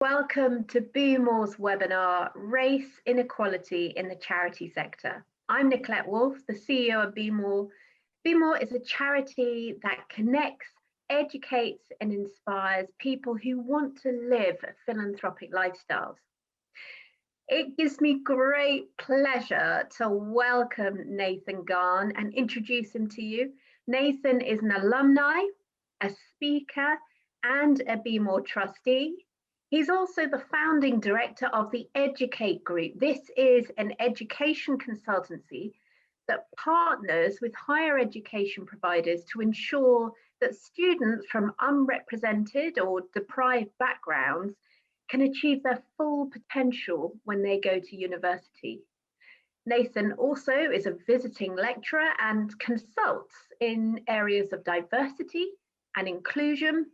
Welcome to BeMORE's webinar, Race Inequality in the Charity Sector. I'm Nicolette Wolfe, the CEO of BeMORE. BeMORE is a charity that connects, educates and inspires people who want to live philanthropic lifestyles. It gives me great pleasure to welcome Nathan Ghann and introduce him to you. Nathan is an alumni, a speaker and a BeMORE trustee. He's also the founding director of the Educate Group. This is an education consultancy that partners with higher education providers to ensure that students from unrepresented or deprived backgrounds can achieve their full potential when they go to university. Nathan also is a visiting lecturer and consults in areas of diversity and inclusion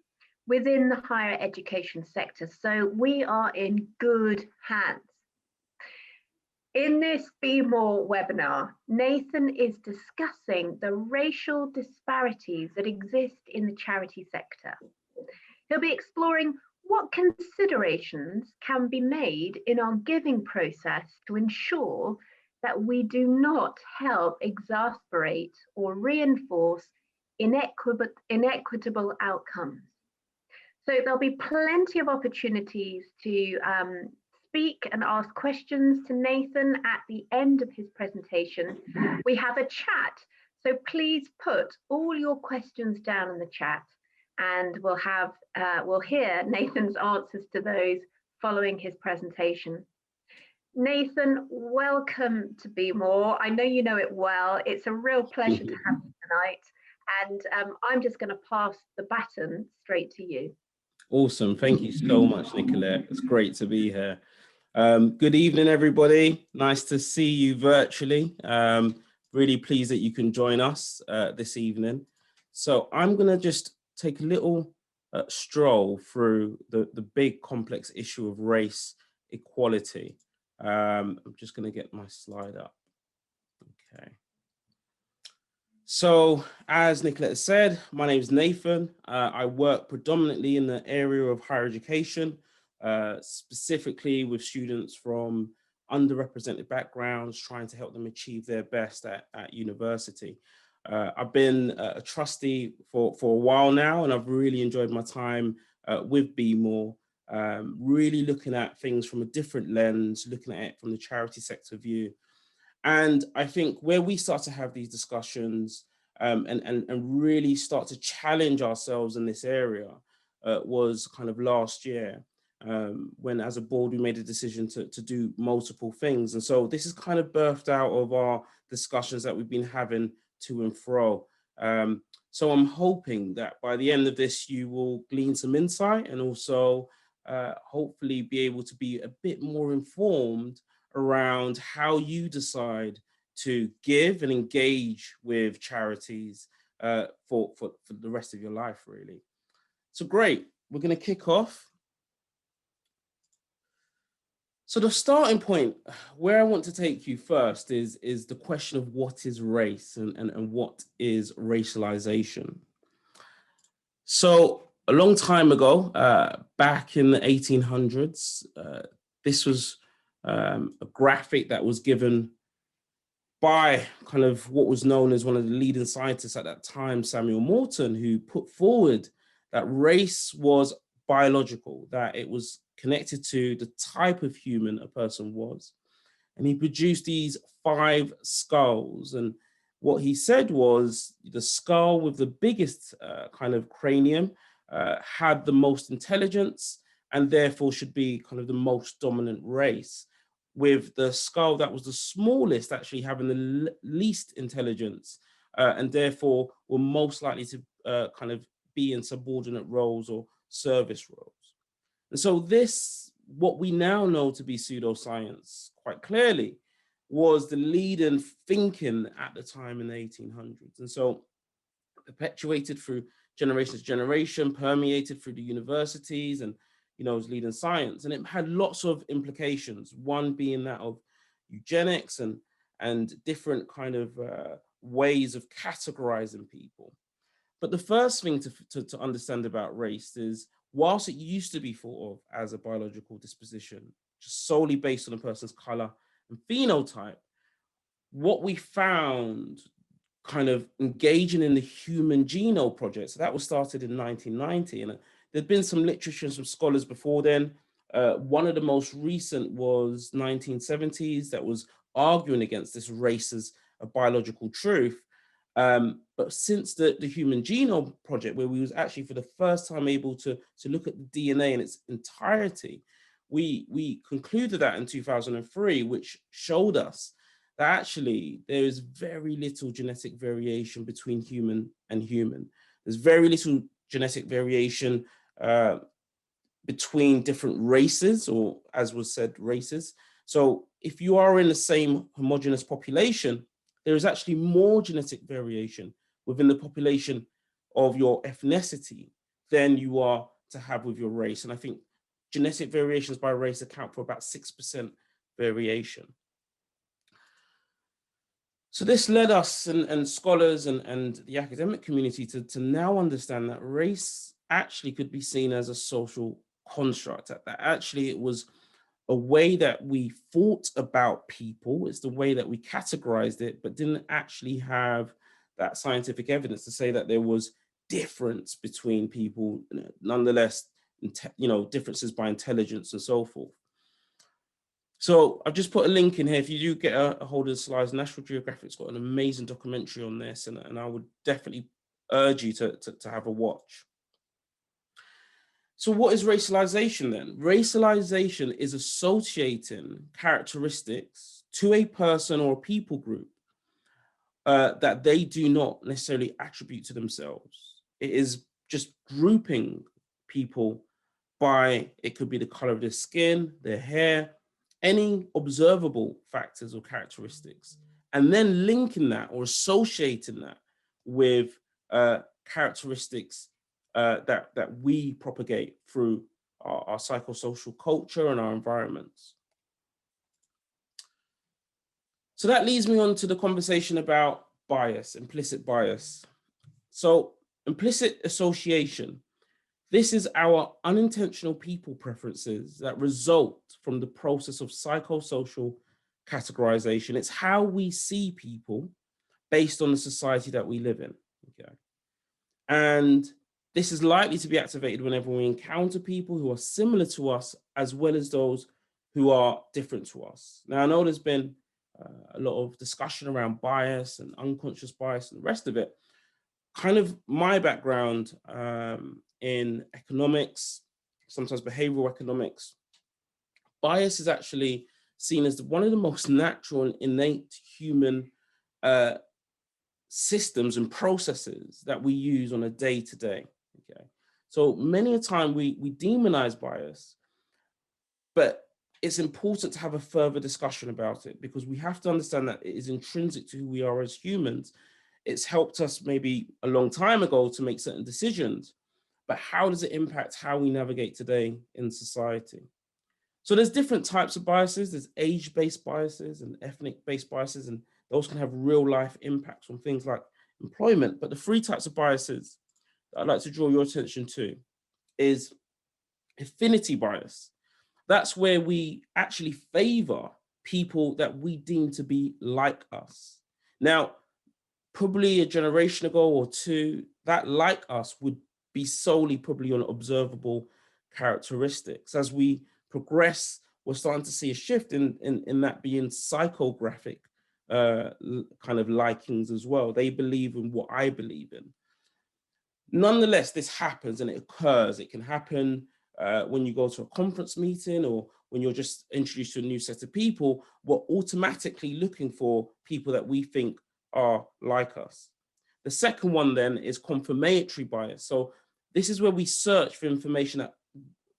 within the higher education sector. So we are in good hands. In this BeMORE webinar, Nathan is discussing the racial disparities that exist in the charity sector. He'll be exploring what considerations can be made in our giving process to ensure that we do not help exacerbate or reinforce inequitable outcomes. So there'll be plenty of opportunities to speak and ask questions to Nathan at the end of his presentation. We have a chat, so please put all your questions down in the chat and we'll hear Nathan's answers to those following his presentation. Nathan, welcome to BeMORE. I know you know it well. It's a real pleasure to have you tonight. And I'm just going to pass the baton straight to you. Awesome. Thank you so much, Nicolette. It's great to be here. Good evening, everybody. Nice to see you virtually. Really pleased that you can join us this evening. So I'm going to just take a little stroll through the big complex issue of race equality. I'm just going to get my slide up. Okay. So, as Nicolette said, my name is Nathan. I work predominantly in the area of higher education, specifically with students from underrepresented backgrounds, trying to help them achieve their best at university. I've been a trustee for a while now, and I've really enjoyed my time with BeMORE, really looking at things from a different lens, looking at it from the charity sector view. And I think where we start to have these discussions and really start to challenge ourselves in this area was kind of last year, when as a board we made a decision to do multiple things. And so this is kind of birthed out of our discussions that we've been having to and fro. So I'm hoping that by the end of this, you will glean some insight and also hopefully be able to be a bit more informed around how you decide to give and engage with charities for the rest of your life, really. So great, we're going to kick off. So the starting point, where I want to take you first is the question of what is race and what is racialization. So a long time ago, back in the 1800s, this was a graphic that was given by kind of what was known as one of the leading scientists at that time, Samuel Morton, who put forward that race was biological, that it was connected to the type of human a person was. And he produced these 5 skulls. And what he said was the skull with the biggest kind of cranium had the most intelligence and therefore should be kind of the most dominant race, with the skull that was the smallest actually having the least intelligence and therefore were most likely to kind of be in subordinate roles or service roles. And so this, what we now know to be pseudoscience quite clearly, was the leading thinking at the time in the 1800s. And so perpetuated through generation to generation, permeated through the universities and, you know, was leading science. And it had lots of implications, one being that of eugenics and different kind of ways of categorizing people. But the first thing to understand about race is whilst it used to be thought of as a biological disposition, just solely based on a person's color and phenotype, what we found kind of engaging in the Human Genome Project, so that was started in 1990, and there'd been some literature and some scholars before then. One of the most recent was 1970s that was arguing against this race as a biological truth. But since the Human Genome Project, where we was actually for the first time able to look at the DNA in its entirety, we concluded that in 2003, which showed us that actually there is very little genetic variation between human and human. There's very little genetic variation between different races, or as was said, races. So if you are in the same homogeneous population, there is actually more genetic variation within the population of your ethnicity than you are to have with your race. And I think genetic variations by race account for about 6% variation. So this led us and scholars and the academic community to now understand that race actually could be seen as a social construct, that actually it was a way that we thought about people. It's the way that we categorized it, but didn't actually have that scientific evidence to say that there was difference between people, nonetheless, differences by intelligence and so forth. So I've just put a link in here. If you do get a hold of the slides, National Geographic's got an amazing documentary on this, and I would definitely urge you to have a watch. So what is racialization then? Racialization is associating characteristics to a person or a people group that they do not necessarily attribute to themselves. It is just grouping people by, it could be the color of their skin, their hair, any observable factors or characteristics, and then linking that or associating that with characteristics that we propagate through our psychosocial culture and our environments. So that leads me on to the conversation about bias, implicit bias. So implicit association. This is our unintentional people preferences that result from the process of psychosocial categorization. It's how we see people based on the society that we live in. Okay. And this is likely to be activated whenever we encounter people who are similar to us, as well as those who are different to us. Now, I know there's been a lot of discussion around bias and unconscious bias and the rest of it. Kind of my background in economics, sometimes behavioral economics, bias is actually seen as one of the most natural and innate human systems and processes that we use on a day-to-day. Okay, so many a time we demonize bias, but it's important to have a further discussion about it, because we have to understand that it is intrinsic to who we are as humans. It's helped us maybe a long time ago to make certain decisions, but how does it impact how we navigate today in society? So there's different types of biases. There's age-based biases and ethnic-based biases, and those can have real-life impacts on things like employment. But the three types of biases that I'd like to draw your attention to is affinity bias. That's where we actually favor people that we deem to be like us. Now, probably a generation ago or two, that like us would be solely probably on observable characteristics. As we progress, we're starting to see a shift in that being psychographic kind of likings as well. They believe in what I believe in. Nonetheless, this happens and it occurs. It can happen when you go to a conference meeting or when you're just introduced to a new set of people. We're automatically looking for people that we think are like us. The second one then is confirmatory bias. So this is where we search for information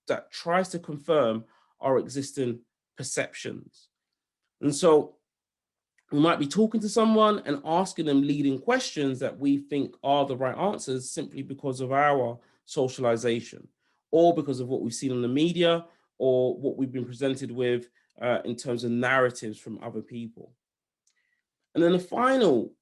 that tries to confirm our existing perceptions. And so we might be talking to someone and asking them leading questions that we think are the right answers simply because of our socialization, or because of what we've seen on the media, or what we've been presented with in terms of narratives from other people. And then the final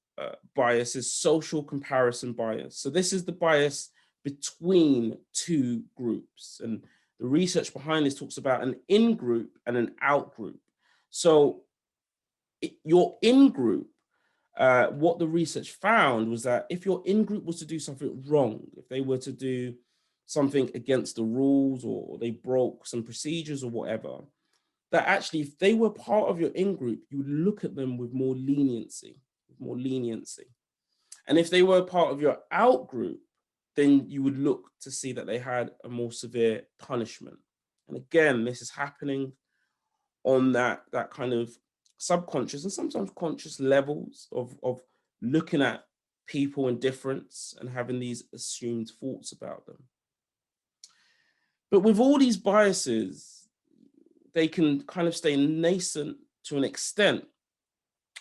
bias is social comparison bias. So this is the bias between two groups. And the research behind this talks about an in-group and an out-group. So your in-group, what the research found was that if your in-group was to do something wrong, if they were to do something against the rules or they broke some procedures or whatever, that actually if they were part of your in-group, you would look at them with more leniency. And if they were part of your out-group, then you would look to see that they had a more severe punishment. And again, this is happening on that kind of subconscious and sometimes conscious levels of looking at people in difference and having these assumed thoughts about them. But with all these biases, they can kind of stay nascent to an extent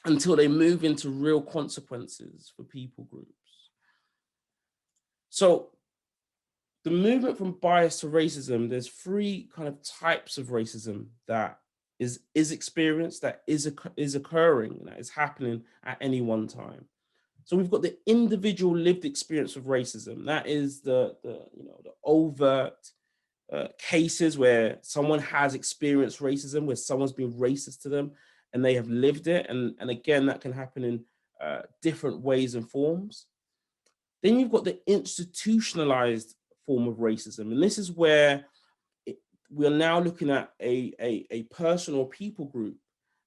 until they move into real consequences for people groups. So the movement from bias to racism, there's three kind of types of racism that is experienced, that is occurring, that is happening at any one time. So we've got the individual lived experience of racism. That is the overt cases where someone has experienced racism, where someone's been racist to them and they have lived it. And again, that can happen in different ways and forms. Then you've got the institutionalized form of racism. And this is where we are now looking at a person or people group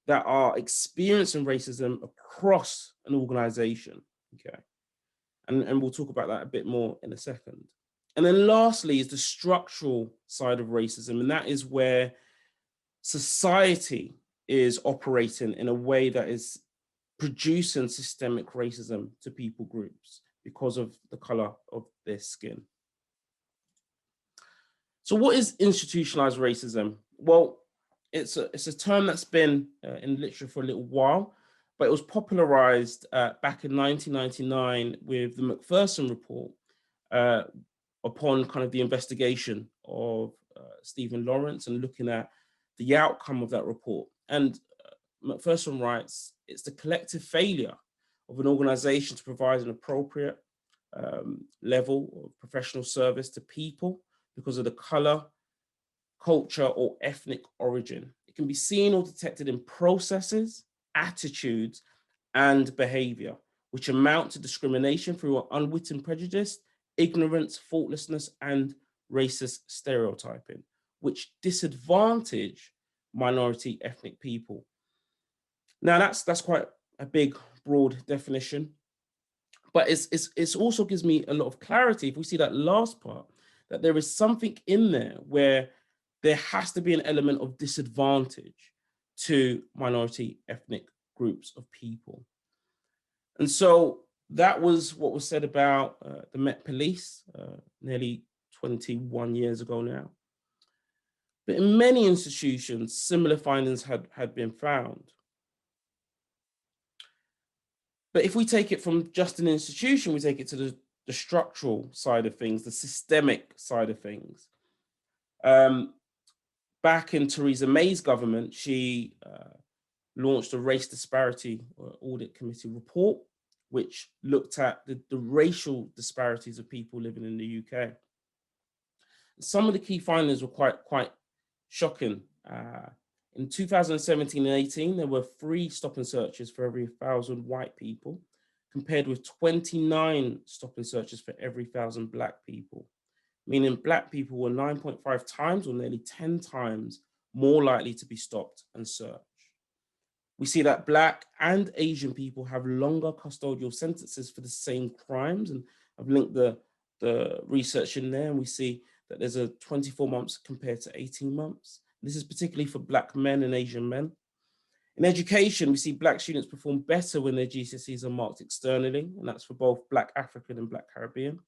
that are experiencing racism across an organization, okay? And we'll talk about that a bit more in a second. And then lastly is the structural side of racism, and that is where society is operating in a way that is producing systemic racism to people groups because of the color of their skin. So what is institutionalized racism? Well, it's a term that's been in literature for a little while, but it was popularized back in 1999 with the Macpherson report upon kind of the investigation of Stephen Lawrence and looking at the outcome of that report. And Macpherson writes, it's the collective failure of an organization to provide an appropriate level of professional service to people because of the color, culture, or ethnic origin. It can be seen or detected in processes, attitudes, and behavior, which amount to discrimination through unwitting prejudice, ignorance, faultlessness, and racist stereotyping, which disadvantage minority ethnic people. Now, that's quite a big, broad definition, but it's also gives me a lot of clarity if we see that last part, that there is something in there where there has to be an element of disadvantage to minority ethnic groups of people. And so that was what was said about the Met Police nearly 21 years ago now. But in many institutions, similar findings had been found. But if we take it from just an institution, we take it to the structural side of things, the systemic side of things. Back in Theresa May's government, she launched a race disparity audit committee report, which looked at the racial disparities of people living in the UK. Some of the key findings were quite shocking. In 2017 and 18, there were 3 stop and searches for every 1,000 white people, compared with 29 stop and searches for every 1,000 Black people, meaning Black people were 9.5 times or nearly 10 times more likely to be stopped and searched. We see that Black and Asian people have longer custodial sentences for the same crimes, and I've linked the research in there, and we see that there's a 24 months compared to 18 months. This is particularly for Black men and Asian men. In education, we see Black students perform better when their GCSEs are marked externally, and that's for both Black African and Black Caribbean.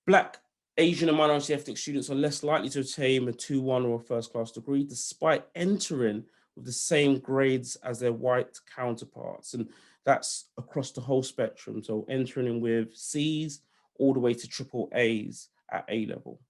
Black, Asian, and minority ethnic students are less likely to attain a 2-1 or a first-class degree, despite entering with the same grades as their white counterparts. And that's across the whole spectrum. So entering in with C's all the way to triple A's at A level.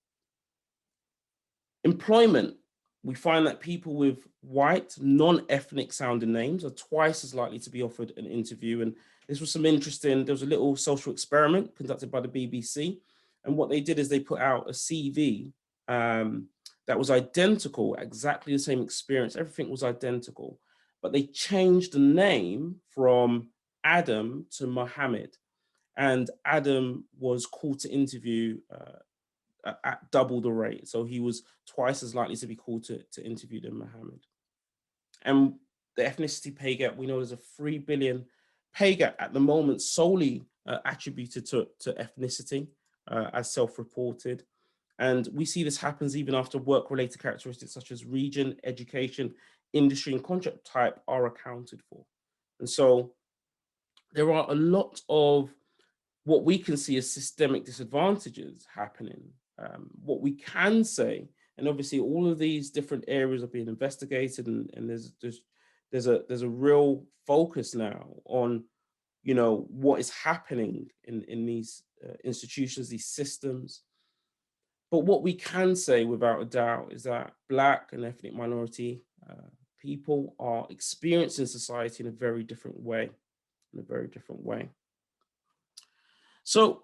Employment, we find that people with white, non-ethnic sounding names are twice as likely to be offered an interview. And this was some interesting, there was a little social experiment conducted by the BBC And what they did is they put out a CV that was identical, exactly the same experience. Everything was identical, but they changed the name from Adam to Mohammed. And Adam was called to interview at double the rate. So he was twice as likely to be called to interview than Mohammed. And the ethnicity pay gap, we know there's a 3 billion pay gap at the moment solely attributed to ethnicity as self-reported. And we see this happens even after work-related characteristics such as region, education, industry, and contract type are accounted for. And so there are a lot of what we can see as systemic disadvantages happening. What we can say, and obviously all of these different areas are being investigated, and there's a real focus now on, you know, what is happening in these institutions, these systems. But what we can say without a doubt is that Black and ethnic minority people are experiencing society in a very different way, So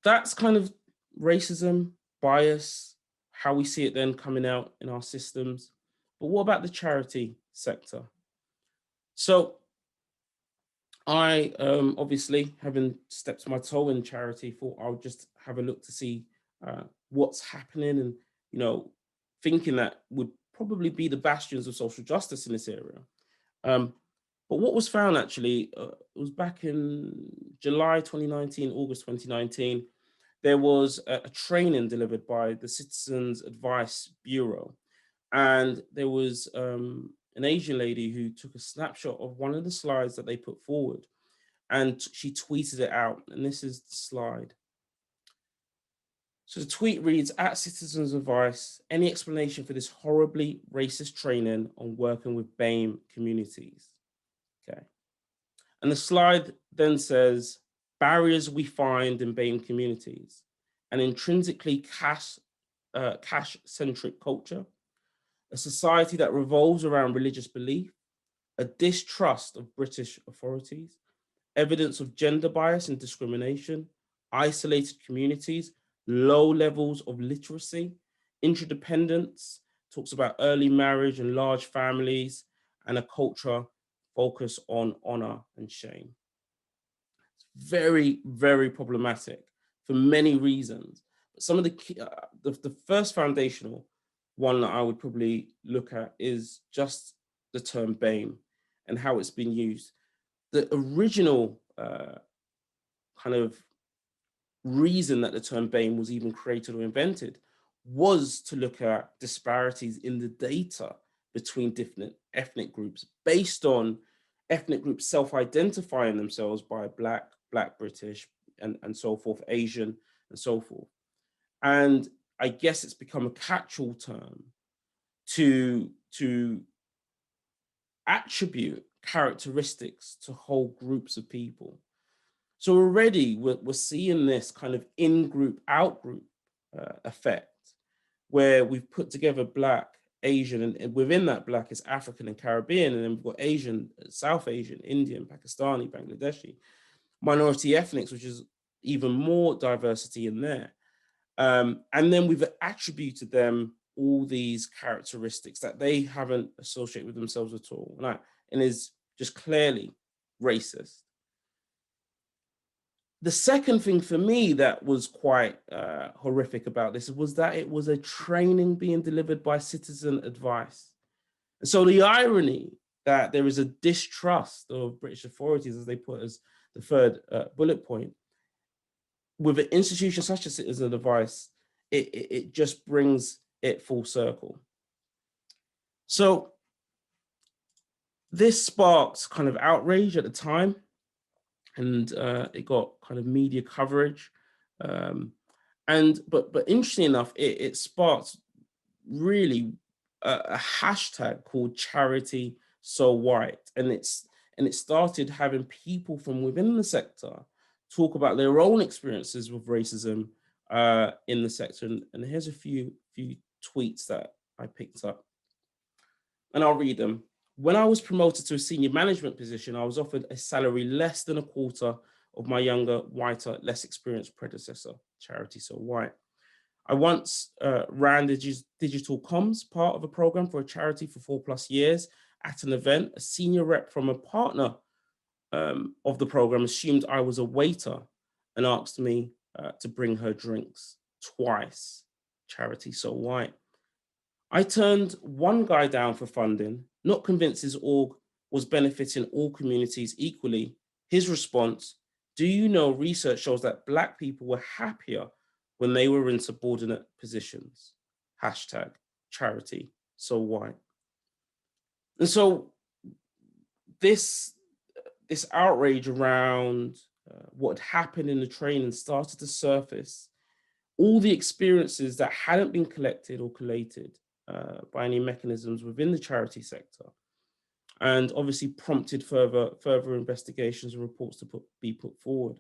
that's kind of racism, bias, how we see it then coming out in our systems. But what about the charity sector? So I obviously, having stepped my toe in charity, thought I'll just have a look to see what's happening, and, you know, thinking that would probably be the bastions of social justice in this area. But what was found actually, it was back in July 2019, August 2019, there was a training delivered by the Citizens Advice Bureau. And there was an Asian lady who took a snapshot of one of the slides that they put forward, and she tweeted it out. And this is the slide. So the tweet reads, "At Citizens Advice, any explanation for this horribly racist training on working with BAME communities?" Okay. And the slide then says, "Barriers we find in BAME communities, an intrinsically cash-centric culture, a society that revolves around religious belief, a distrust of British authorities, evidence of gender bias and discrimination, isolated communities, low levels of literacy, interdependence," talks about early marriage and large families, and a culture focused on honor and shame. It's very, very problematic for many reasons. But some of the key, the first foundational one that I would probably look at is just the term BAME and how it's been used. The original kind of reason that the term BAME was even created or invented was to look at disparities in the data between different ethnic groups based on ethnic groups self-identifying themselves by Black, British, and so forth, Asian, and so forth. And I guess it's become a catch-all term to attribute characteristics to whole groups of people. So already we're seeing this kind of in-group, out-group effect, where we've put together Black, Asian, and within that Black is African and Caribbean, and then we've got Asian, South Asian, Indian, Pakistani, Bangladeshi, minority ethnics, which is even more diversity in there. And then we've attributed them all these characteristics that they haven't associated with themselves at all, and is just clearly racist. The second thing for me that was quite horrific about this was that it was a training being delivered by Citizen Advice. And so the irony that there is a distrust of British authorities, as they put as the third bullet point, with an institution such as Citizen Advice, it just brings it full circle. So this sparked kind of outrage at the time, and it got kind of media coverage. But interestingly enough, it sparked really a hashtag called Charity So White, and it started having people from within the sector talk about their own experiences with racism in the sector. And here's a few tweets that I picked up, and I'll read them. "When I was promoted to a senior management position, I was offered a salary less than a quarter of my younger, whiter, less experienced predecessor, Charity So White. I once ran the digital comms part of a program for a charity for 4+ years. At an event, a senior rep from a partner of the program assumed I was a waiter and asked me to bring her drinks twice. Charity So White. I turned one guy down for funding, not convinced his org was benefiting all communities equally. His response, do you know research shows that Black people were happier when they were in subordinate positions? Hashtag Charity So White. And so this outrage around what had happened in the training started to surface all the experiences that hadn't been collected or collated by any mechanisms within the charity sector, and obviously prompted further investigations and reports to be put forward.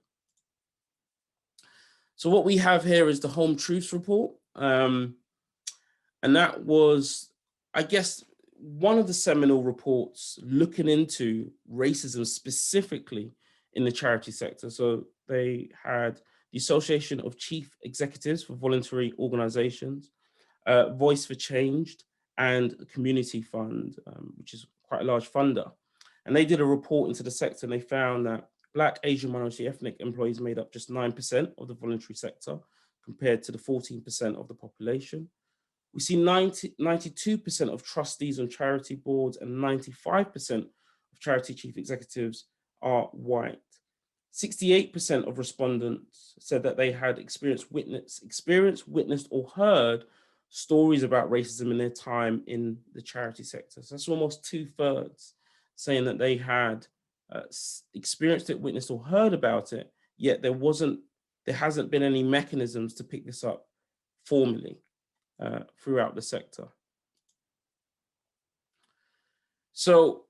So what we have here is the Home Truths Report, and that was, I guess, one of the seminal reports looking into racism specifically in the charity sector. So they had the Association of Chief Executives for Voluntary Organizations, Voice for Change, and Community Fund, which is quite a large funder. And they did a report into the sector, and they found that Black, Asian, minority, ethnic employees made up just 9% of the voluntary sector, compared to the 14% of the population. We see 92% of trustees on charity boards and 95% of charity chief executives are white. 68% of respondents said that they had experienced, witnessed, or heard stories about racism in their time in the charity sector. So that's almost 2/3 saying that they had experienced it, witnessed, or heard about it, yet there hasn't been any mechanisms to pick this up formally throughout the sector. So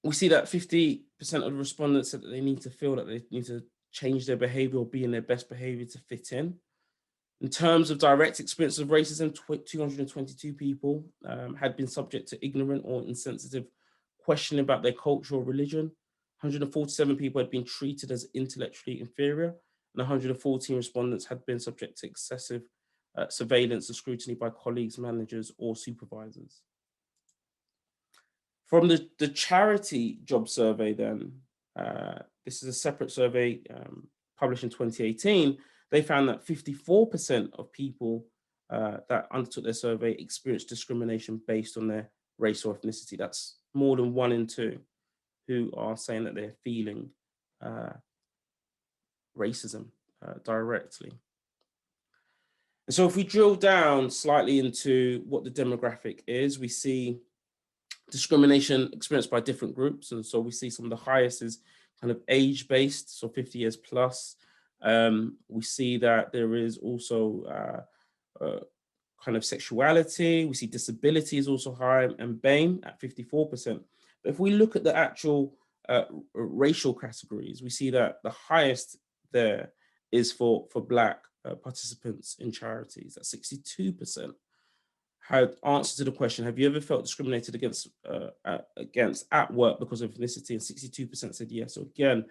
we see that 50% of the respondents said that they need to feel that they need to change their behavior or be in their best behavior to fit in. In terms of direct experience of racism, 222 people had been subject to ignorant or insensitive questioning about their culture or religion. 147 people had been treated as intellectually inferior, and 114 respondents had been subject to excessive surveillance and scrutiny by colleagues, managers, or supervisors. From the charity job survey then, this is a separate survey published in 2018, they found that 54% of people that undertook their survey experienced discrimination based on their race or ethnicity. That's more than 1 in 2 who are saying that they're feeling racism directly. And so if we drill down slightly into what the demographic is, we see discrimination experienced by different groups. And so we see some of the highest is kind of age-based, so 50 years plus. We see that there is also kind of sexuality. We see disability is also high, and Bain at 54%. But if we look at the actual racial categories, we see that the highest there is for Black participants in charities at 62%. Had answered to the question, have you ever felt discriminated against at work because of ethnicity? And 62% said yes. So again,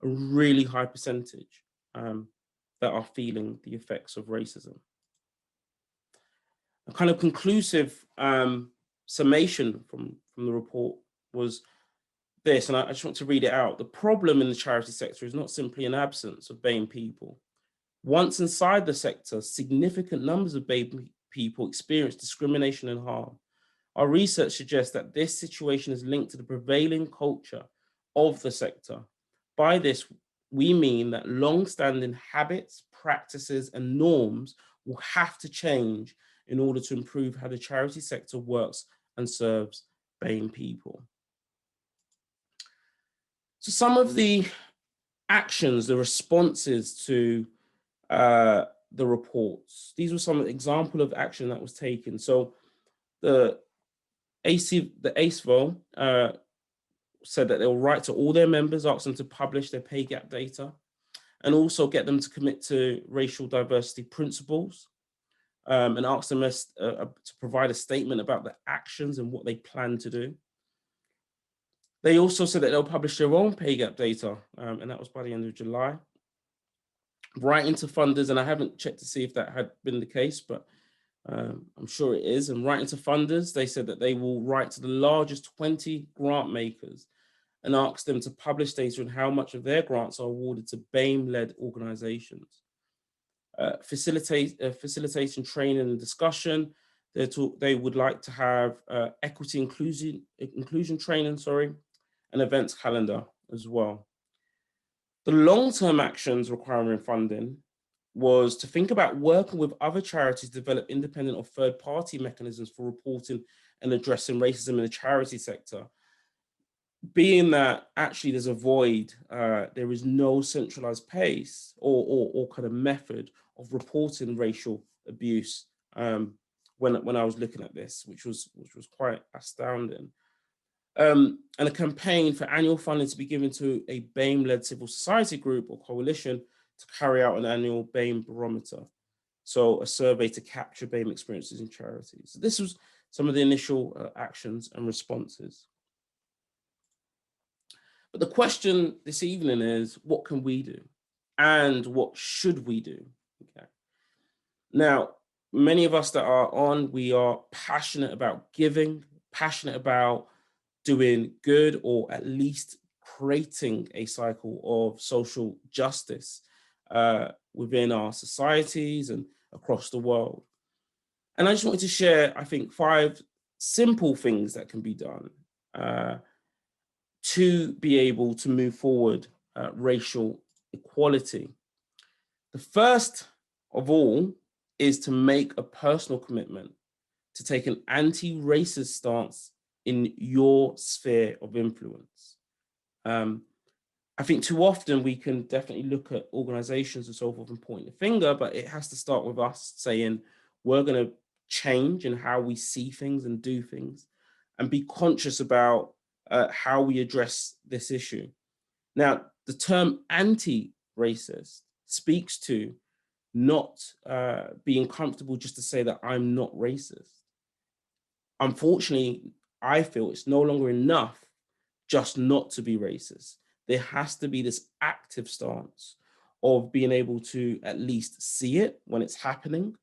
a really high percentage that are feeling the effects of racism. A kind of conclusive summation from the report was this, and I just want to read it out. The problem in the charity sector is not simply an absence of BAME people. Once inside the sector, significant numbers of BAME people experience discrimination and harm. Our research suggests that this situation is linked to the prevailing culture of the sector. By this, we mean that long-standing habits, practices, and norms will have to change in order to improve how the charity sector works and serves BAME people. So some of the actions, the responses to the reports, these were some example of action that was taken. So the ACEVO said that they'll write to all their members, ask them to publish their pay gap data, and also get them to commit to racial diversity principles, and ask them to provide a statement about the actions and what they plan to do. They also said that they'll publish their own pay gap data, and that was by the end of July. Writing to funders, and I haven't checked to see if that had been the case, but I'm sure it is. And writing to funders, they said that they will write to the largest 20 grant makers and ask them to publish data on how much of their grants are awarded to BAME-led organizations. Facilitation, training, and discussion. They would like to have equity inclusion training, an events calendar as well. The long-term actions requiring funding was to think about working with other charities to develop independent or third-party mechanisms for reporting and addressing racism in the charity sector. Being that actually there's a void, there is no centralized pace or kind of method of reporting racial abuse when I was looking at this, which was quite astounding. And a campaign for annual funding to be given to a BAME-led civil society group or coalition to carry out an annual BAME barometer. So a survey to capture BAME experiences in charities. So this was some of the initial actions and responses. But the question this evening is, what can we do? And what should we do? Okay. Now, many of us that are on, we are passionate about giving, passionate about doing good, or at least creating a cycle of social justice within our societies and across the world. And I just wanted to share, I think, 5 simple things that can be done to be able to move forward racial equality. The first of all is to make a personal commitment to take an anti-racist stance in your sphere of influence. I think too often we can definitely look at organizations and so forth and point the finger, but it has to start with us saying we're going to change in how we see things and do things and be conscious about how we address this issue. Now, the term anti-racist speaks to not being comfortable just to say that I'm not racist. Unfortunately, I feel it's no longer enough just not to be racist. There has to be this active stance of being able to at least see it when it's happening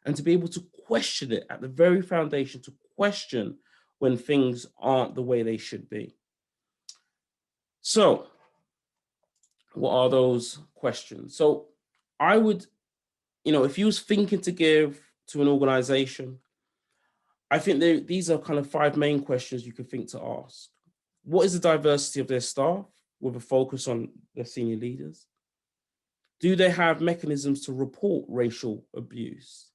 and to be able to question it at the very foundation, to question when things aren't the way they should be. So, what are those questions? So, I would, if you was thinking to give to an organization, I think these are kind of 5 main questions you could think to ask. What is the diversity of their staff with a focus on their senior leaders? Do they have mechanisms to report racial abuse?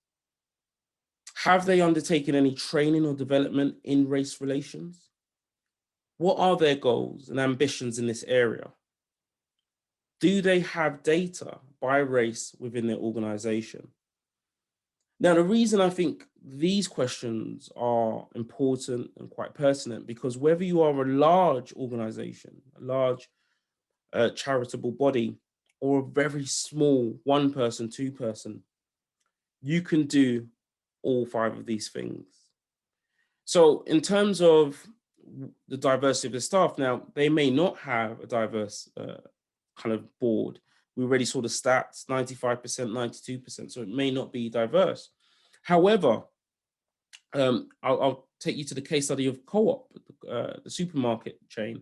Have they undertaken any training or development in race relations? What are their goals and ambitions in this area? Do they have data by race within their organization? Now, the reason I think these questions are important and quite pertinent, because whether you are a large organization, a large charitable body, or a very small 1-person, 2-person, you can do all 5 of these things. So in terms of the diversity of the staff, now, they may not have a diverse kind of board. We already saw the stats, 95%, 92%, so it may not be diverse. However, I'll take you to the case study of Co-op, the supermarket chain.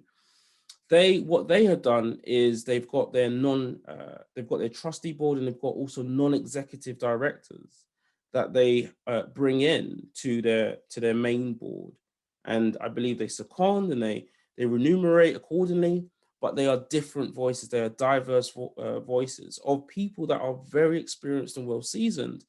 What they have done is they've got their trustee board, and they've got also non-executive directors that they bring in to their main board, and I believe they second and they remunerate accordingly. But they are different voices. They are diverse voices of people that are very experienced and well seasoned,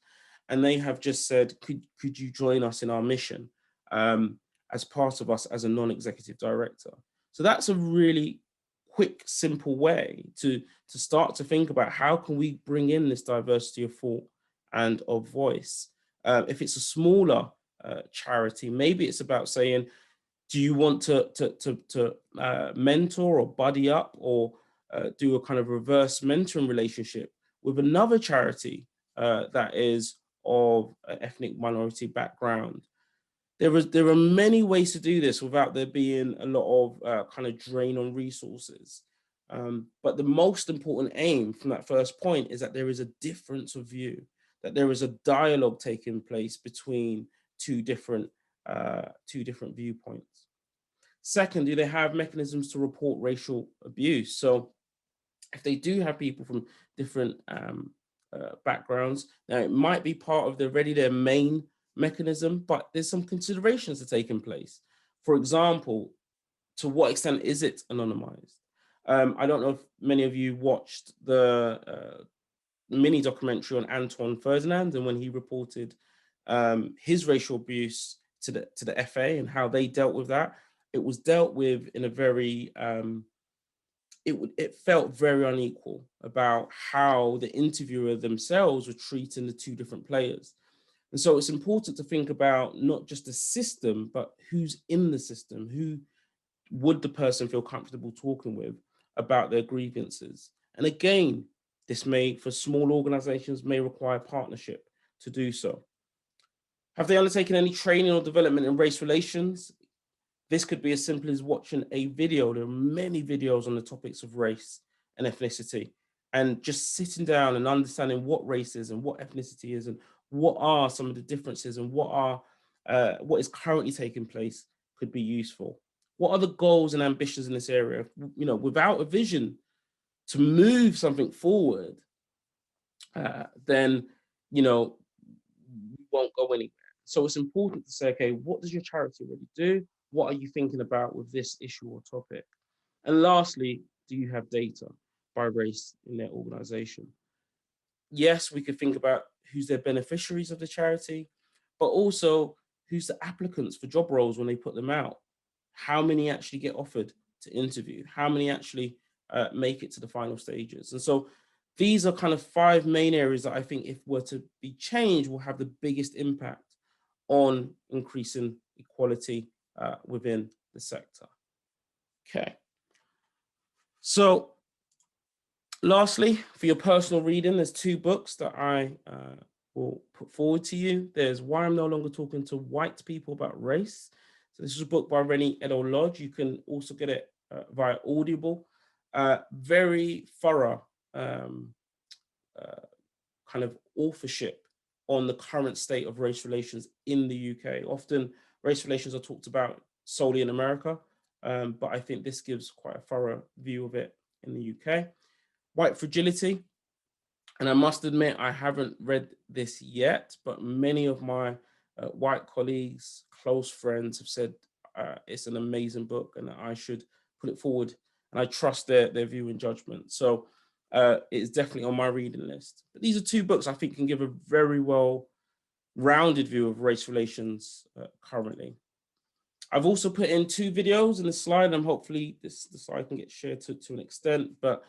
and they have just said, "Could you join us in our mission as part of us as a non-executive director?" So that's a really quick, simple way to start to think about how can we bring in this diversity of thought and of voice. If it's a smaller charity, maybe it's about saying, do you want to mentor or buddy up or do a kind of reverse mentoring relationship with another charity that is of ethnic minority background? there are many ways to do this without there being a lot of kind of drain on resources. But the most important aim from that first point is that there is a difference of view, that there is a dialogue taking place between two different viewpoints. Second, do they have mechanisms to report racial abuse? So if they do have people from different backgrounds, now it might be part of their main mechanism, but there's some considerations to take in place. For example, to what extent is it anonymized? I don't know if many of you watched the mini documentary on Antoine Ferdinand and when he reported his racial abuse to the FA and how they dealt with that. It was dealt with in a very, it felt very unequal about how the interviewer themselves were treating the two different players. And so it's important to think about not just the system, but who's in the system, who would the person feel comfortable talking with about their grievances. And again, this may, for small organizations, may require partnership to do so. Have they undertaken any training or development in race relations? This could be as simple as watching a video. There are many videos on the topics of race and ethnicity, and just sitting down and understanding what race is and what ethnicity is and what are some of the differences and what is currently taking place could be useful. What are the goals and ambitions in this area? You know, without a vision to move something forward, then, you know, we won't go anywhere. So it's important to say, okay, what does your charity really do? What are you thinking about with this issue or topic? And lastly, do you have data by race in their organization? Yes, we could think about who's their beneficiaries of the charity, but also who's the applicants for job roles when they put them out? How many actually get offered to interview? How many actually make it to the final stages? And so these are kind of 5 main areas that I think if were to be changed will have the biggest impact on increasing equality within the sector. Okay. So lastly, for your personal reading, there's 2 books that I will put forward to you. There's Why I'm No Longer Talking to White People About Race. So this is a book by Rennie Edo-Lodge. You can also get it via Audible. Very thorough kind of authorship on the current state of race relations in the UK. Often race relations are talked about solely in America, but I think this gives quite a thorough view of it in the UK. White Fragility, and I must admit I haven't read this yet, but many of my white colleagues, close friends have said it's an amazing book and that I should put it forward, and I trust their view and judgment. So it's definitely on my reading list. But these are 2 books I think can give a very well-rounded view of race relations currently. I've also put in 2 videos in the slide, and hopefully the slide can get shared to an extent, but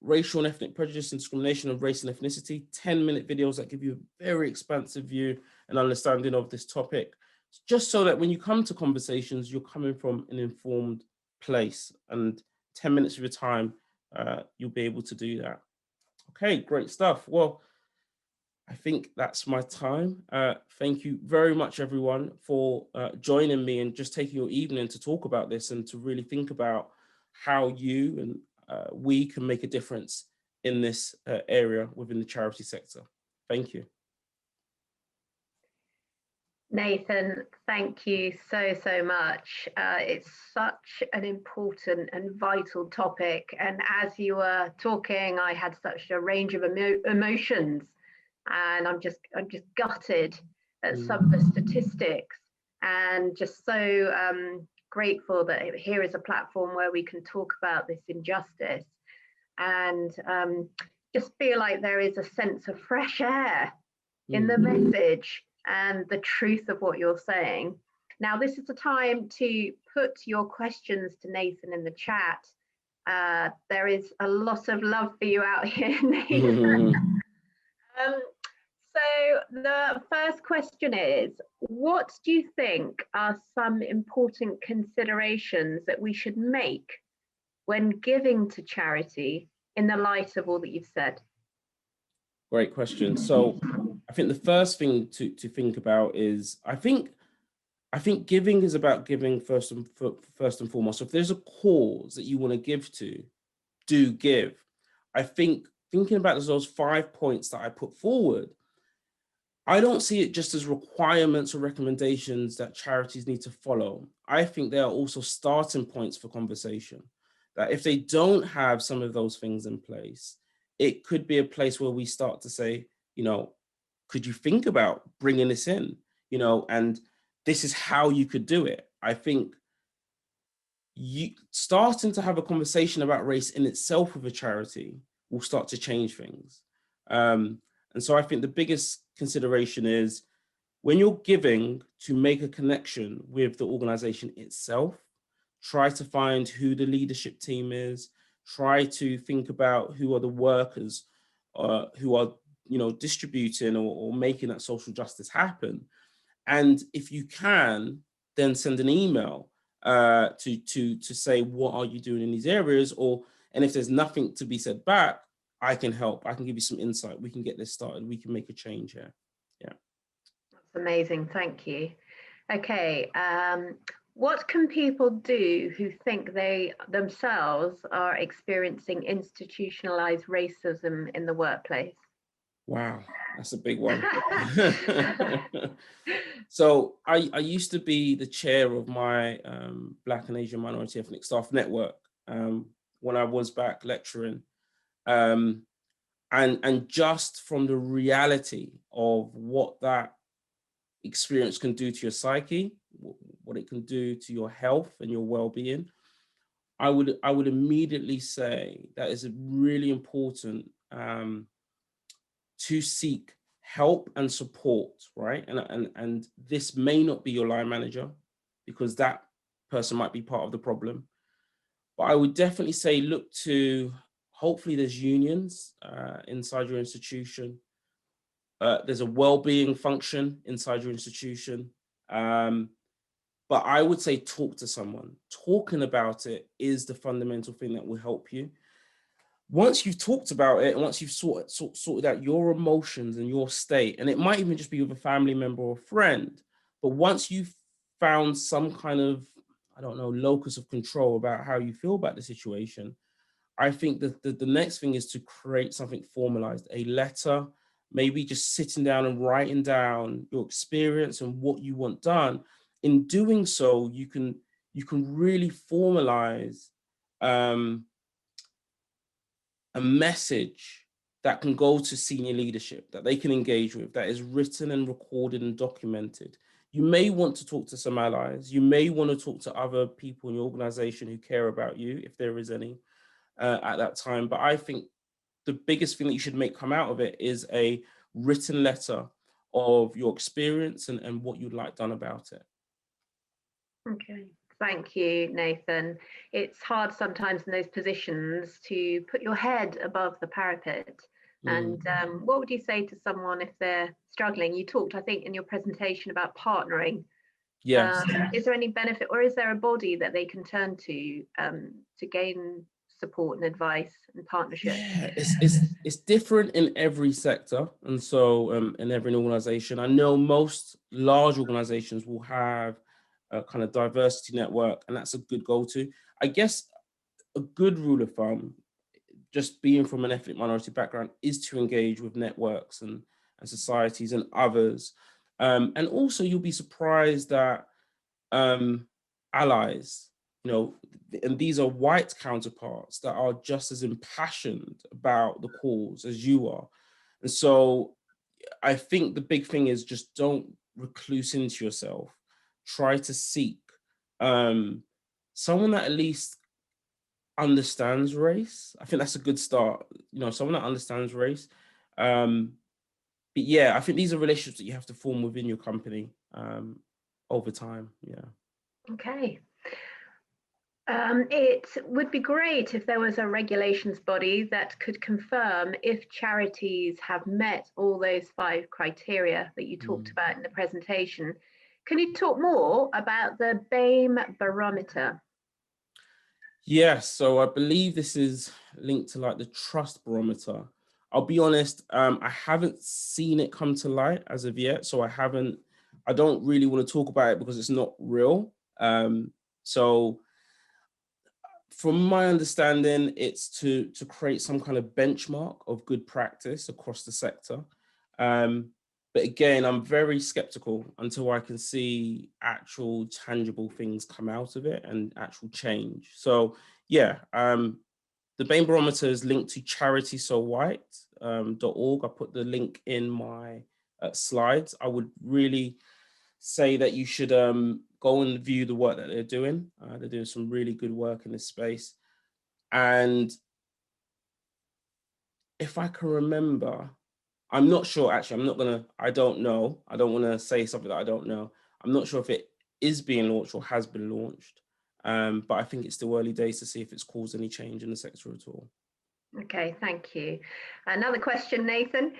racial and ethnic prejudice and discrimination of race and ethnicity, 10-minute videos that give you a very expansive view and understanding of this topic, just so that when you come to conversations, you're coming from an informed place, and 10 minutes of your time, you'll be able to do that. Okay, great stuff. Well, I think that's my time. Thank you very much, everyone, for joining me and just taking your evening to talk about this and to really think about how you and we can make a difference in this area within the charity sector. Thank you. Nathan, thank you so much. It's such an important and vital topic. And as you were talking, I had such a range of emotions. And I'm just gutted at some of the statistics, and just so grateful that here is a platform where we can talk about this injustice, and just feel like there is a sense of fresh air in the message and the truth of what you're saying. Now, this is the time to put your questions to Nathan in the chat. There is a lot of love for you out here, Nathan. So the first question is, what do you think are some important considerations that we should make when giving to charity in the light of all that you've said? Great question. So I think the first thing to think about is, I think I think giving is about giving first and foremost. So if there's a cause that you want to give to, do give. I think thinking about those 5 points that I put forward, I don't see it just as requirements or recommendations that charities need to follow. I think they are also starting points for conversation. That if they don't have some of those things in place, it could be a place where we start to say, you know, could you think about bringing this in, you know, and this is how you could do it. I think you starting to have a conversation about race in itself with a charity will start to change things. And so I think the biggest consideration is when you're giving to make a connection with the organization itself, try to find who the leadership team is, try to think about who are the workers who are, you know, distributing or making that social justice happen. And if you can, then send an email to say, what are you doing in these areas? And if there's nothing to be said back, I can help. I can give you some insight. We can get this started. We can make a change here. Yeah. That's amazing. Thank you. Okay. What can people do who think they themselves are experiencing institutionalized racism in the workplace? Wow, that's a big one. So I used to be the chair of my Black and Asian minority ethnic staff network when I was back lecturing. And just from the reality of what that experience can do to your psyche, what it can do to your health and your well-being, I would immediately say that is really important to seek help and support, right? And this may not be your line manager because that person might be part of the problem. But I would definitely say look to, hopefully there's unions inside your institution. There's a well-being function inside your institution. But I would say talk to someone. Talking about it is the fundamental thing that will help you. Once you've talked about it and once you've sorted out your emotions and your state, and it might even just be with a family member or a friend, but once you've found some kind of, I don't know, locus of control about how you feel about the situation, I think that the next thing is to create something formalized, a letter, maybe just sitting down and writing down your experience and what you want done. In doing so, you can really formalize a message that can go to senior leadership, that they can engage with, that is written and recorded and documented. You may want to talk to some allies. You may want to talk to other people in your organization who care about you, if there is any, at that time. But I think the biggest thing that you should make come out of it is a written letter of your experience and what you'd like done about it. Okay. Thank you, Nathan. It's hard sometimes in those positions to put your head above the parapet. And what would you say to someone if they're struggling? You talked, I think, in your presentation about partnering. Yes. Is there any benefit, or is there a body that they can turn to gain support and advice and partnership? Yeah, it's different in every sector, and so in every organization. I know most large organizations will have a kind of diversity network, and that's a good go-to. I guess a good rule of thumb, just being from an ethnic minority background, is to engage with networks and societies and others. And also you'll be surprised that allies, you know, and these are white counterparts that are just as impassioned about the cause as you are. And so I think the big thing is just don't recluse into yourself. Try to seek someone that at least understands race. I think that's a good start. You know, someone that understands race. But yeah, I think these are relationships that you have to form within your company over time. Yeah. Okay. It would be great if there was a regulations body that could confirm if charities have met all those 5 criteria that you talked about in the presentation. Can you talk more about the Bain barometer? Yes, so I believe this is linked to like the trust barometer. I'll be honest, I haven't seen it come to light as of yet, so I haven't I don't really want to talk about it because it's not real. So from my understanding, it's to create some kind of benchmark of good practice across the sector. But again, I'm very skeptical until I can see actual tangible things come out of it and actual change. So yeah, the Bain barometer is linked to CharitySoWhite.org. I put the link in my slides. I would really say that you should go and view the work that they're doing. They're doing some really good work in this space. And if I can remember, I'm not sure, actually, I don't know. I don't want to say something that I don't know. I'm not sure if it is being launched or has been launched, but I think it's still early days to see if it's caused any change in the sector at all. Okay, thank you. Another question, Nathan.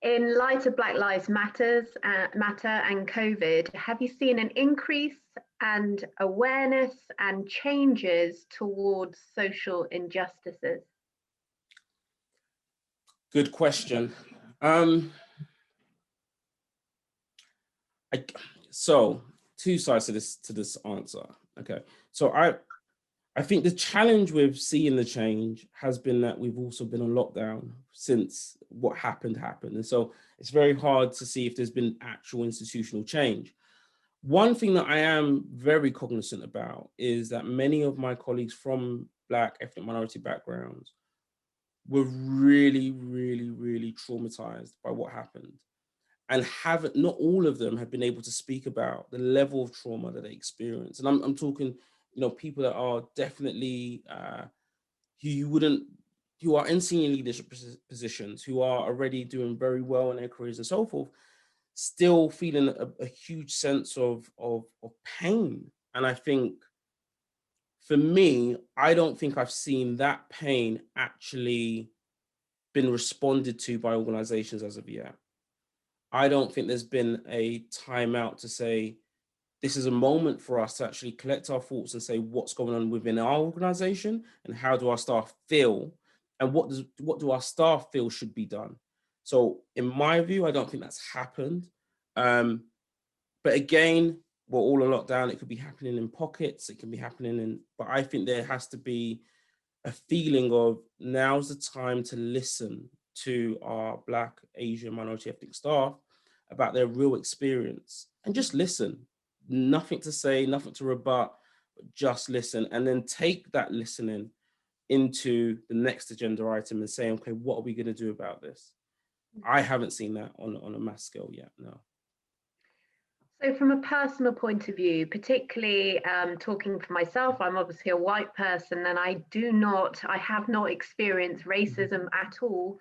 In light of Black Lives Matter and COVID, have you seen an increase and awareness and changes towards social injustices? Good question. So two sides to this answer. Okay, so I think the challenge with seeing the change has been that we've also been on lockdown since what happened. And so it's very hard to see if there's been actual institutional change. One thing that I am very cognizant about is that many of my colleagues from Black ethnic minority backgrounds were really, really, really traumatized by what happened. And not all of them have been able to speak about the level of trauma that they experienced. And I'm talking, people that are definitely who are in senior leadership positions, who are already doing very well in their careers and so forth, still feeling a huge sense of pain. And I think for me, I don't think I've seen that pain actually been responded to by organizations as of yet. I don't think there's been a timeout to say, this is a moment for us to actually collect our thoughts and say what's going on within our organization and how do our staff feel and what do our staff feel should be done. So in my view, I don't think that's happened. But again, we're all on lockdown. It could be happening in pockets. It can be happening but I think there has to be a feeling of now's the time to listen to our Black, Asian, minority ethnic staff about their real experience and just listen. Nothing to say, nothing to rebut, but just listen, and then take that listening into the next agenda item and say, okay, what are we going to do about this? I haven't seen that on a mass scale yet, no. So from a personal point of view, particularly talking for myself, I'm obviously a white person and I have not experienced racism at all.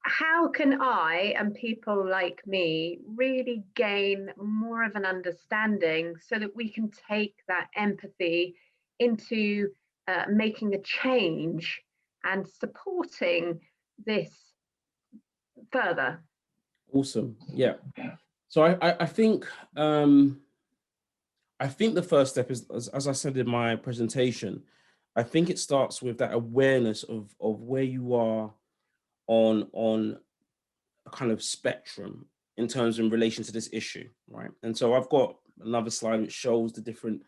How can I and people like me really gain more of an understanding so that we can take that empathy into making a change and supporting this further? Awesome, yeah. So I think the first step is, as I said in my presentation, I think it starts with that awareness of where you are on a kind of spectrum in terms in relation to this issue, right? And so I've got another slide which shows the different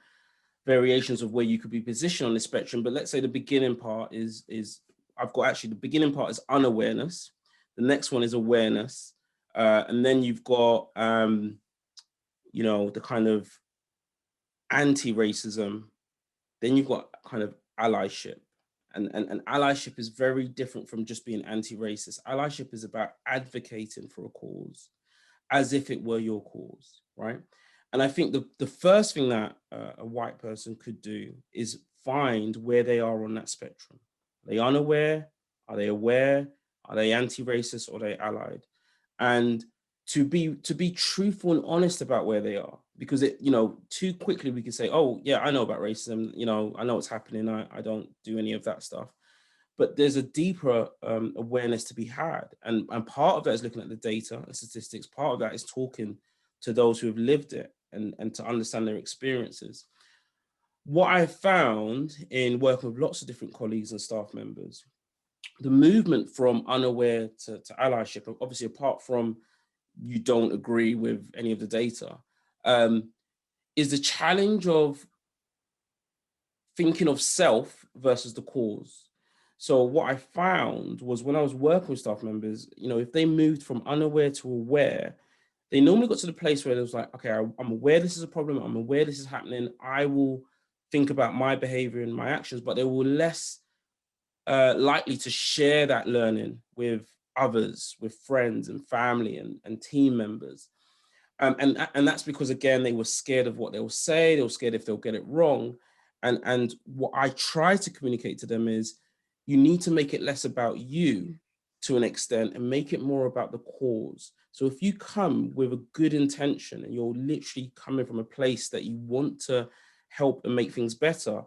variations of where you could be positioned on the spectrum. But let's say the beginning part is the beginning part is unawareness. The next one is awareness. And then you've got, the kind of anti-racism. Then you've got kind of allyship. And allyship is very different from just being anti-racist. Allyship is about advocating for a cause as if it were your cause, right? And I think the first thing that a white person could do is find where they are on that spectrum. Are they unaware? Are they aware? Are they anti-racist or are they allied? And to be truthful and honest about where they are, because too quickly we can say, oh yeah, I know about racism, I know what's happening, I don't do any of that stuff. But there's a deeper awareness to be had. And part of that is looking at the data and statistics. Part of that is talking to those who have lived it and to understand their experiences. What I found in working with lots of different colleagues and staff members, the movement from unaware to allyship, obviously apart from you don't agree with any of the data, is the challenge of thinking of self versus the cause. So what I found was when I was working with staff members, if they moved from unaware to aware, they normally got to the place where it was like, okay, I'm aware this is a problem. I'm aware this is happening. I will think about my behavior and my actions, but they were less likely to share that learning with others, with friends and family and team members. And that's because, again, they were scared of what they'll say. They were scared if they'll get it wrong. And what I try to communicate to them is you need to make it less about you to an extent and make it more about the cause. So if you come with a good intention and you're literally coming from a place that you want to help and make things better,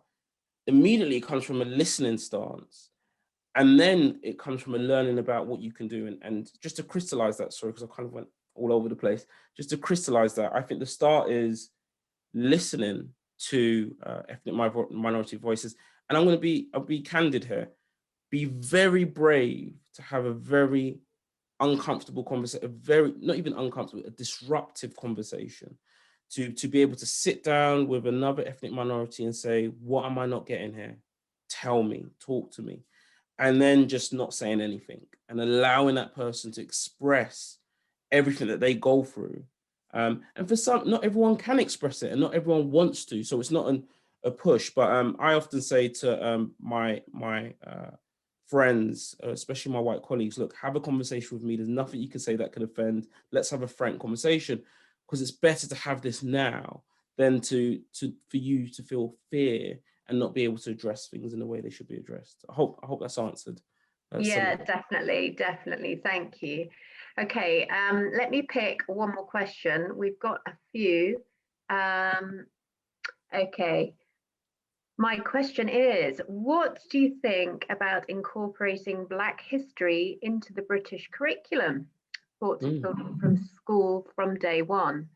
immediately it comes from a listening stance. And then it comes from a learning about what you can do. And just to crystallize that, sorry, because I kind of went all over the place, just to crystallize that, I think the start is listening to ethnic minority voices. And I'll be candid here, be very brave to have a very uncomfortable conversation, not even uncomfortable, a disruptive conversation, to be able to sit down with another ethnic minority and say, what am I not getting here? Tell me, talk to me. And then just not saying anything and allowing that person to express everything that they go through. And for some, not everyone can express it and not everyone wants to. So it's not a push, but I often say to my friends, especially my white colleagues, look, have a conversation with me. There's nothing you can say that can offend. Let's have a frank conversation, because it's better to have this now than for you to feel fear and not be able to address things in the way they should be addressed. I hope that's answered. Yeah, definitely. Thank you. Okay, let me pick one more question. We've got a few. Okay. My question is, what do you think about incorporating Black history into the British curriculum? Taught to children from school from day one.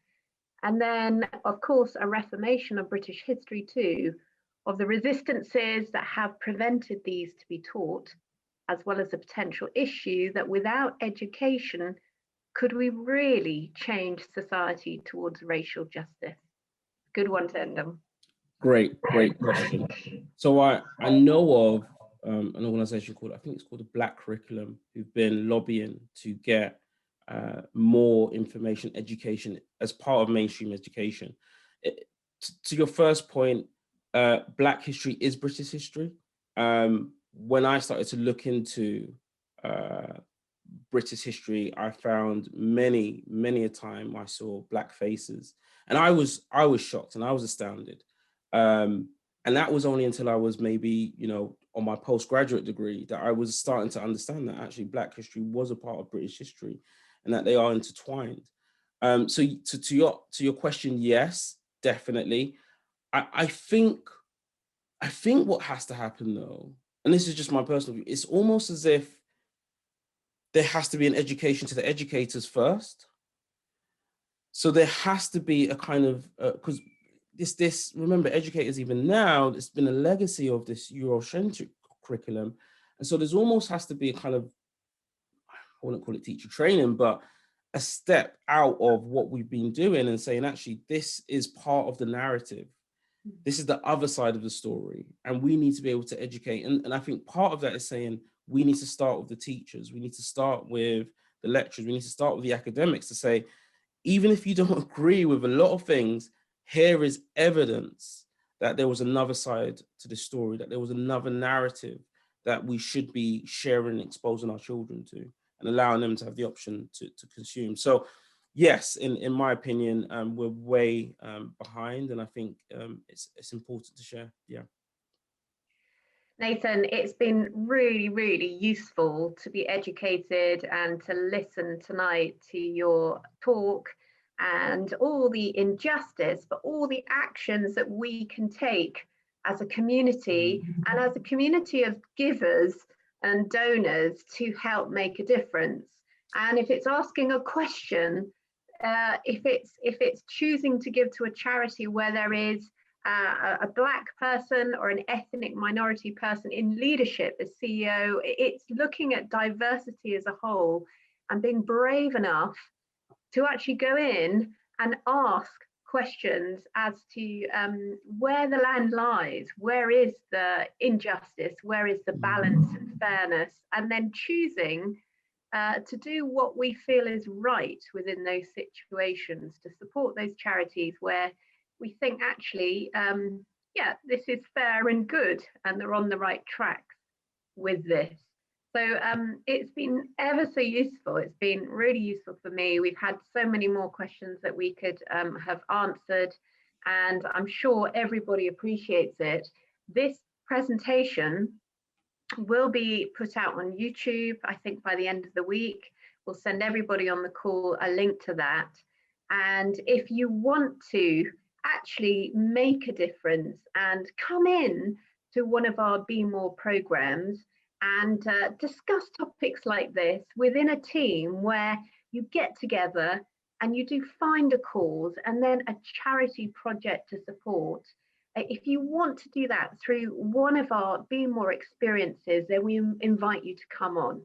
And then, of course, a reformation of British history too, of the resistances that have prevented these to be taught, as well as a potential issue that without education, could we really change society towards racial justice? Good one to end on. Great question. So I know of an organization called, I think it's called the Black Curriculum, who've been lobbying to get more information, education as part of mainstream education. To your first point, Black history is British history. When I started to look into British history, I found many a time I saw Black faces, and I was shocked and I was astounded. And that was only until I was maybe, on my postgraduate degree, that I was starting to understand that actually Black history was a part of British history and that they are intertwined. So to your question, yes, definitely. I think what has to happen though, and this is just my personal view, it's almost as if there has to be an education to the educators first. So there has to be a kind of, because remember, educators even now, it's been a legacy of this Eurocentric curriculum. And so there's almost has to be a kind of, I wouldn't call it teacher training, but a step out of what we've been doing and saying, actually, this is part of the narrative. This is the other side of the story. And we need to be able to educate. And I think part of that is saying, we need to start with the teachers. We need to start with the lecturers. We need to start with the academics to say, even if you don't agree with a lot of things, here is evidence that there was another side to this story, that there was another narrative that we should be sharing and exposing our children to and allowing them to have the option to consume. So yes, in my opinion, we're way behind, and I think it's important to share. Yeah. Nathan, it's been really useful to be educated and to listen tonight to your talk and all the injustice, but all the actions that we can take as a community and as a community of givers and donors to help make a difference. And if it's asking a question, if it's choosing to give to a charity where there is a Black person or an ethnic minority person in leadership as CEO, it's looking at diversity as a whole and being brave enough to actually go in and ask questions as to where the land lies, where is the injustice, where is the balance and fairness, and then choosing to do what we feel is right within those situations, to support those charities where we think actually, yeah, this is fair and good, and they're on the right track with this. So it's been ever so useful. It's been really useful for me. We've had so many more questions that we could have answered, and I'm sure everybody appreciates it. This presentation will be put out on YouTube, I think by the end of the week. We'll send everybody on the call a link to that. And if you want to actually make a difference and come in to one of our BeMORE programs and discuss topics like this within a team where you get together and you do find a cause and then a charity project to support. If you want to do that through one of our BeMORE experiences, then we invite you to come on.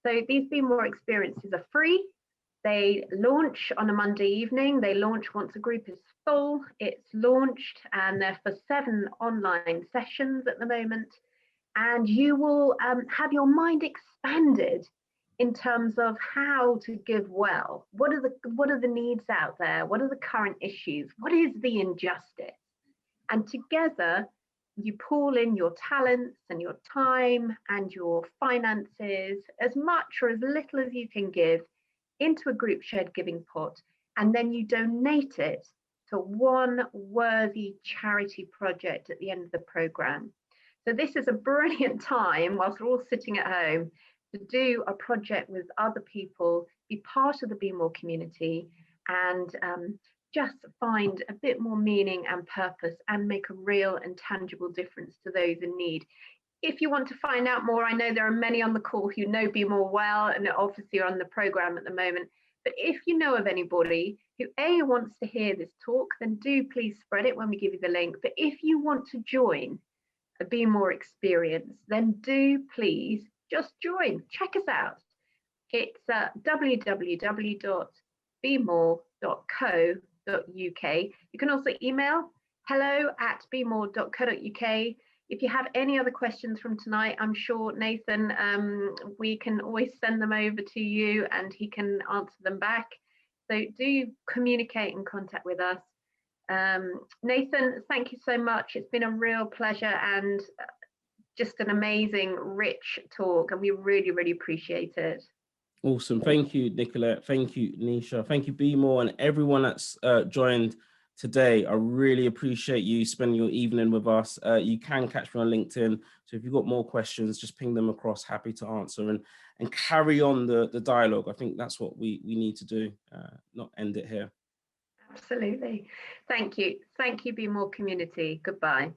So these BeMORE experiences are free. They launch on a Monday evening. They launch once a group is full. It's launched, and they're for 7 online sessions at the moment. And you will have your mind expanded in terms of how to give well. What are the needs out there? What are the current issues? What is the injustice? And together, you pool in your talents and your time and your finances, as much or as little as you can give, into a group shared giving pot, and then you donate it to one worthy charity project at the end of the program. So this is a brilliant time, whilst we're all sitting at home, to do a project with other people, be part of the BeMORE community, and just find a bit more meaning and purpose and make a real and tangible difference to those in need. If you want to find out more, I know there are many on the call who know BeMORE well and obviously are on the program at the moment. But if you know of anybody who wants to hear this talk, then do please spread it when we give you the link. But if you want to join a BeMORE experience, then do please just join. Check us out. It's www.bemore.co.uk. You can also email hello@bemore.co.uk. If you have any other questions from tonight, I'm sure Nathan, we can always send them over to you and he can answer them back. So do communicate and contact with us. Nathan, thank you so much. It's been a real pleasure and just an amazing, rich talk, and we really, really appreciate it. Awesome. Thank you, Nicolette. Thank you, Nisha. Thank you, BeMORE, and everyone that's joined today. I really appreciate you spending your evening with us. You can catch me on LinkedIn. So if you've got more questions, just ping them across. Happy to answer and carry on the dialogue. I think that's what we need to do, not end it here. Absolutely. Thank you. Thank you, BeMORE community. Goodbye.